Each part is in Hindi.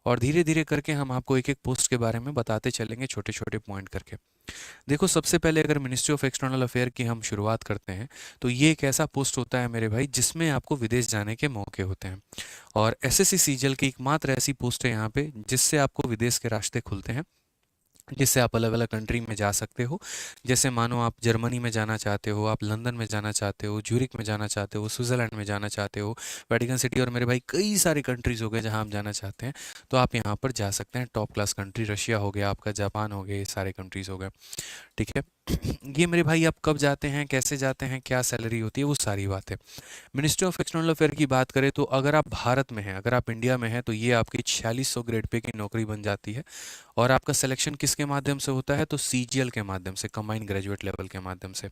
और धीरे धीरे करके हम आपको एक एक पोस्ट के बारे में बताते चलेंगे, छोटे छोटे पॉइंट करके। देखो, सबसे पहले अगर मिनिस्ट्री ऑफ एक्सटर्नल अफेयर की हम शुरुआत करते हैं, तो ये एक ऐसा पोस्ट होता है मेरे भाई जिसमें आपको विदेश जाने के मौके होते हैं। और एसएससी सीजीएल की एकमात्र ऐसी पोस्ट है यहाँ पे जिससे आपको विदेश के रास्ते खुलते हैं, जिससे आप अलग अलग कंट्री में जा सकते हो। जैसे मानो आप जर्मनी में जाना चाहते हो, आप लंदन में जाना चाहते हो, ज्यूरिक में जाना चाहते हो, स्विट्ज़रलैंड में जाना चाहते हो, वेटिकन सिटी, और मेरे भाई कई सारे कंट्रीज़ हो गए जहां आप जाना चाहते हैं, तो आप यहाँ पर जा सकते हैं। टॉप क्लास कंट्री रशिया हो गया आपका, जापान हो गया, ये सारे कंट्रीज़ हो गए। ठीक है। ये मेरे भाई आप कब जाते हैं, कैसे जाते हैं, क्या सैलरी होती है, वो सारी बातें। मिनिस्ट्री ऑफ एक्सटर्नल अफेयर की बात करें तो अगर आप भारत में हैं, अगर आप इंडिया में हैं, तो ये आपकी 4600 ग्रेड पे की नौकरी बन जाती है। और आपका सिलेक्शन किसके माध्यम से होता है, तो सीजीएल के माध्यम से, कंबाइंड ग्रेजुएट लेवल के माध्यम से।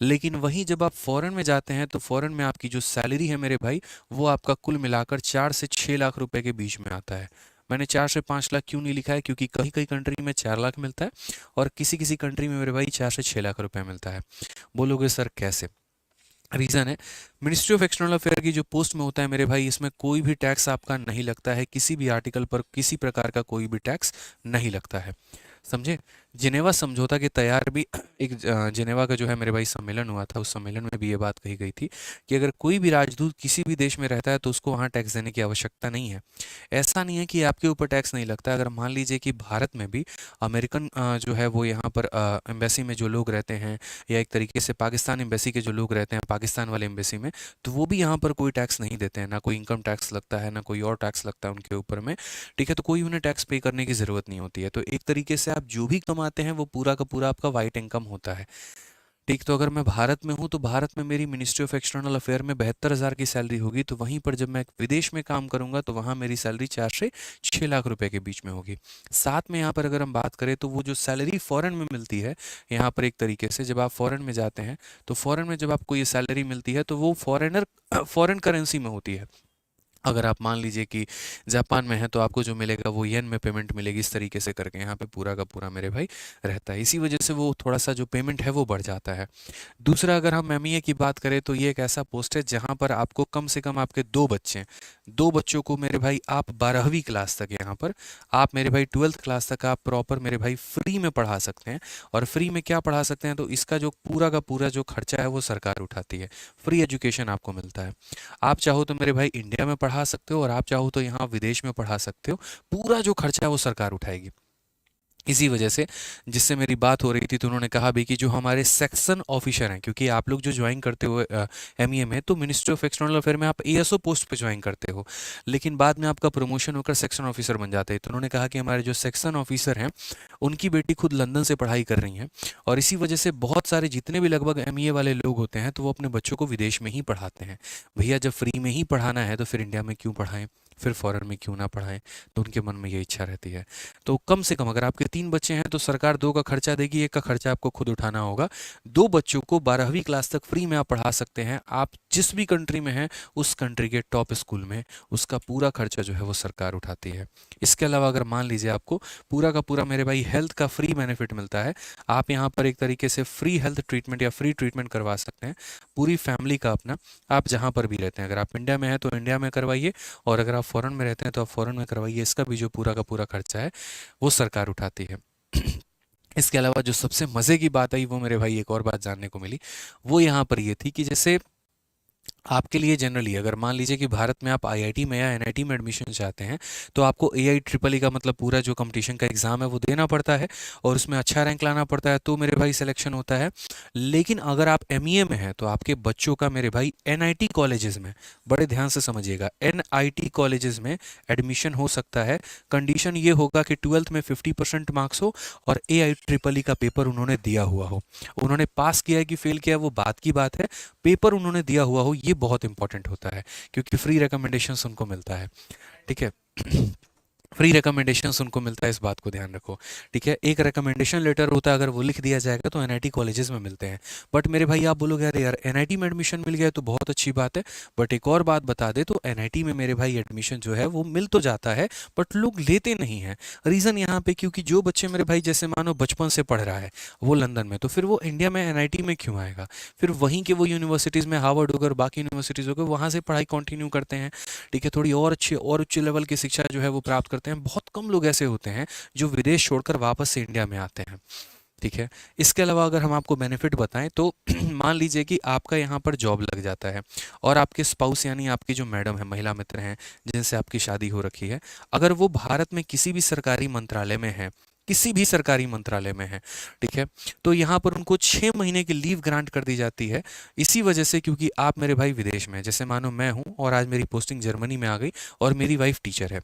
लेकिन वहीं जब आप फॉरेन में जाते हैं तो फॉरेन में आपकी जो सैलरी है मेरे भाई, वो आपका कुल मिलाकर 4 से 6 लाख रुपए के बीच में आता है। मैंने 4 से 5 लाख क्यों नहीं लिखा है, क्योंकि कहीं कहीं कंट्री में 4 लाख मिलता है और किसी किसी कंट्री में मेरे भाई 4 से 6 लाख रुपए मिलता है। बोलोगे सर कैसे? रीज़न है, मिनिस्ट्री ऑफ एक्सटर्नल अफेयर की जो पोस्ट में होता है मेरे भाई, इसमें कोई भी टैक्स आपका नहीं लगता है, किसी भी आर्टिकल पर किसी प्रकार का कोई भी टैक्स नहीं लगता है। समझे? जिनेवा समझौता के तैयार भी एक जिनेवा का जो है मेरे भाई सम्मेलन हुआ था, उस सम्मेलन में भी ये बात कही गई थी कि अगर कोई भी राजदूत किसी भी देश में रहता है तो उसको वहाँ टैक्स देने की आवश्यकता नहीं है। ऐसा नहीं है कि आपके ऊपर टैक्स नहीं लगता। अगर मान लीजिए कि भारत में भी अमेरिकन जो है वो यहाँ पर एम्बेसी में जो लोग रहते हैं, या एक तरीके से पाकिस्तान एम्बेसी के जो लोग रहते हैं पाकिस्तान वाले एम्बेसी में, तो वो भी यहाँ पर कोई टैक्स नहीं देते हैं, ना कोई इनकम टैक्स लगता है, ना कोई और टैक्स लगता है उनके ऊपर में। ठीक है, तो कोई उन्हें टैक्स पे करने की ज़रूरत नहीं होती है। तो एक तरीके से आप जो भी कमाते हैं वो पूरा का पूरा आपका वाइट इनकम होता है। ठीक, तो अगर मैं भारत में हूँ तो भारत में मेरी मिनिस्ट्री ऑफ एक्सटर्नल अफेयर में 72,000 की सैलरी होगी, तो वहीं पर जब मैं विदेश में काम करूंगा तो वहाँ मेरी सैलरी 4 से 6 लाख रुपए के बीच में होगी। साथ में यहाँ पर अगर हम बात करें तो वो जो सैलरी फॉरेन में मिलती है, यहाँ पर एक तरीके से जब आप फॉरेन में जाते हैं तो फॉरेन में जब आपको ये सैलरी मिलती है तो वो फॉरेन करेंसी में होती है। अगर आप मान लीजिए कि जापान में है तो आपको जो मिलेगा वो येन में पेमेंट मिलेगी, इस तरीके से करके यहाँ पे पूरा का पूरा मेरे भाई रहता है। इसी वजह से वो थोड़ा सा जो पेमेंट है वो बढ़ जाता है। दूसरा, अगर हम एमईए की बात करें तो ये एक ऐसा पोस्ट है जहाँ पर आपको कम से कम आपके 2 बच्चे हैं, 2 बच्चों को मेरे भाई आप 12वीं क्लास तक, यहाँ पर आप मेरे भाई 12th क्लास तक आप प्रॉपर मेरे भाई फ्री में पढ़ा सकते हैं। और फ्री में क्या पढ़ा सकते हैं, तो इसका जो पूरा का पूरा जो खर्चा है वो सरकार उठाती है। फ्री एजुकेशन आपको मिलता है। आप चाहो तो मेरे भाई इंडिया में पढ़ा सकते हो और आप चाहो तो यहाँ विदेश में पढ़ा सकते हो। पूरा जो खर्चा है वो सरकार उठाएगी। इसी वजह से, जिससे मेरी बात हो रही थी तो उन्होंने कहा भी कि जो हमारे सेक्शन ऑफिसर हैं, क्योंकि आप लोग जो ज्वाइन करते हो एमईए में, तो मिनिस्ट्री ऑफ एक्सटर्नल अफेयर में आप एएसओ पोस्ट पे ज्वाइन करते हो, लेकिन बाद में आपका प्रमोशन होकर सेक्शन ऑफिसर बन जाते हैं। तो उन्होंने कहा कि हमारे जो सेक्शन ऑफिसर हैं उनकी बेटी खुद लंदन से पढ़ाई कर रही हैं, और इसी वजह से बहुत सारे जितने भी लगभग एमईए वाले लोग होते हैं तो वो अपने बच्चों को विदेश में ही पढ़ाते हैं। भैया, जब फ्री में ही पढ़ाना है तो फिर इंडिया में क्यों पढ़ाएं, फिर फॉरेन में क्यों ना पढ़ाएं? तो उनके मन में ये इच्छा रहती है। तो कम से कम अगर आपके 3 बच्चे हैं तो सरकार 2 का खर्चा देगी, 1 का खर्चा आपको खुद उठाना होगा। 2 बच्चों को 12वीं क्लास तक फ्री में आप पढ़ा सकते हैं। आप जिस भी कंट्री में हैं उस कंट्री के टॉप स्कूल में, उसका पूरा खर्चा जो है वो सरकार उठाती है। इसके अलावा अगर मान लीजिए आपको पूरा का पूरा मेरे भाई हेल्थ का फ्री बेनिफिट मिलता है, आप यहाँ पर एक तरीके से फ्री हेल्थ ट्रीटमेंट या फ्री ट्रीटमेंट करवा सकते हैं पूरी फैमिली का अपना, आप जहाँ पर भी रहते हैं। अगर आप इंडिया में हैं तो इंडिया में करवाइए, और अगर आप फॉरेन में रहते हैं तो आप फॉरेन में करवाइए। इसका भी जो पूरा का पूरा खर्चा है वो सरकार उठाती है। इसके अलावा जो सबसे मज़े की बात आई वो मेरे भाई एक और बात जानने को मिली, वो यहाँ पर ये थी कि जैसे आपके लिए जनरली अगर मान लीजिए कि भारत में आप आईआईटी में या एनआईटी में एडमिशन चाहते हैं तो आपको एआई ट्रिपल ई का मतलब पूरा जो कंपटीशन का एग्ज़ाम है वो देना पड़ता है और उसमें अच्छा रैंक लाना पड़ता है, तो मेरे भाई सिलेक्शन होता है। लेकिन अगर आप एमईए में हैं तो आपके बच्चों का मेरे भाई एनआईटी कॉलेजेस में, बड़े ध्यान से समझिएगा, एनआईटी कॉलेजेस में एडमिशन हो सकता है। कंडीशन ये होगा कि 12th में 50% मार्क्स हो और एआई ट्रिपल ई का पेपर उन्होंने दिया हुआ हो। उन्होंने पास किया है कि फेल किया है वो बात की बात है, पेपर उन्होंने दिया हुआ हो ये बहुत इंपॉर्टेंट होता है, क्योंकि फ्री रिकमेंडेशंस उनको मिलता है। ठीक है। फ्री रिकमेंडेशंस उनको मिलता है, इस बात को ध्यान रखो। ठीक है, एक रिकमेंडेशन लेटर होता है, अगर वो लिख दिया जाएगा तो एनआईटी कॉलेजेस में मिलते हैं। बट मेरे भाई आप बोलोगे अरे यार एनआईटी में एडमिशन मिल गया तो बहुत अच्छी बात है, बट एक और बात बता दे तो एनआईटी में मेरे भाई एडमिशन जो है वो मिल तो जाता है बट लोग लेते नहीं हैं। रीज़न यहाँ पे, क्योंकि जो बच्चे मेरे भाई जैसे मानो बचपन से पढ़ रहा है वो लंदन में, तो फिर वो इंडिया में एनआईटी में क्यों आएगा? फिर वहीं के वो यूनिवर्सिटीज़ में, हार्वर्ड होकर बाकी यूनिवर्सिटीज़ होकर वहाँ से पढ़ाई कंटिन्यू करते हैं। ठीक है, थोड़ी और अच्छी और उच्च लेवल की शिक्षा जो है वो प्राप्त करते जाते हैं, बहुत कम लोग ऐसे होते हैं जो विदेश छोड़कर वापस से इंडिया में आते हैं। ठीक है। इसके अलावा अगर हम आपको बेनिफिट बताएं तो मान लीजिए कि आपका यहाँ पर जॉब लग जाता है और आपके स्पाउस यानी आपकी जो मैडम है, महिला मित्र हैं जिनसे आपकी शादी हो रखी है, अगर वो भारत में किसी भी सरकारी मंत्रालय में है, किसी भी सरकारी मंत्रालय में है, ठीक है, तो यहाँ पर उनको 6 महीने की लीव ग्रांट कर दी जाती है। इसी वजह से, क्योंकि आप मेरे भाई विदेश में, जैसे मानो मैं हूँ और आज मेरी पोस्टिंग जर्मनी में आ गई और मेरी वाइफ टीचर है,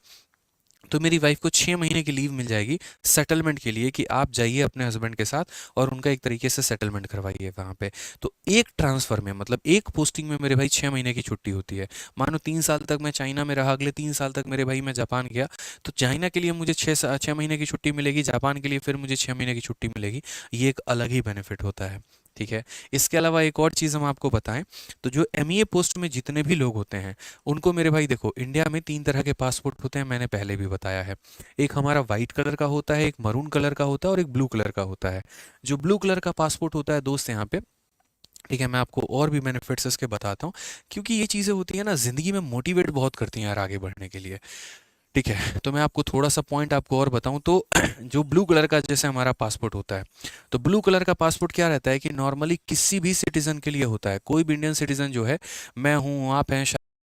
तो मेरी वाइफ को 6 महीने की लीव मिल जाएगी सेटलमेंट के लिए कि आप जाइए अपने हस्बैंड के साथ और उनका एक तरीके से सेटलमेंट करवाइए वहाँ पे। तो एक ट्रांसफ़र में, मतलब एक पोस्टिंग में मेरे भाई 6 महीने की छुट्टी होती है। मानो 3 साल तक मैं चाइना में रहा, अगले 3 साल तक मेरे भाई मैं जापान गया, तो चाइना के लिए मुझे 6 महीने की छुट्टी मिलेगी, जापान के लिए फिर मुझे 6 महीने की छुट्टी मिलेगी। ये एक अलग ही बेनिफिट होता है। ठीक है। इसके अलावा एक और चीज़ हम आपको बताएं, तो जो एमईए पोस्ट में जितने भी लोग होते हैं उनको मेरे भाई देखो, इंडिया में 3 तरह के पासपोर्ट होते हैं, मैंने पहले भी बताया है। एक हमारा वाइट कलर का होता है, एक मरून कलर का होता है और एक ब्लू कलर का होता है। जो ब्लू कलर का पासपोर्ट होता है दोस्त यहाँ पे, ठीक है, मैं आपको और भी बेनिफिट्स इसके बताता हूँ, क्योंकि ये चीज़ें होती हैं ना ज़िंदगी में मोटिवेट बहुत करती हैं यार आगे बढ़ने के लिए। ठीक है, तो मैं आपको थोड़ा सा पॉइंट आपको और बताऊं तो जो ब्लू कलर का जैसे हमारा पासपोर्ट होता है, तो ब्लू कलर का पासपोर्ट क्या रहता है कि नॉर्मली किसी भी सिटीज़न के लिए होता है। कोई भी इंडियन सिटीज़न जो है, मैं हूँ, आप हैं,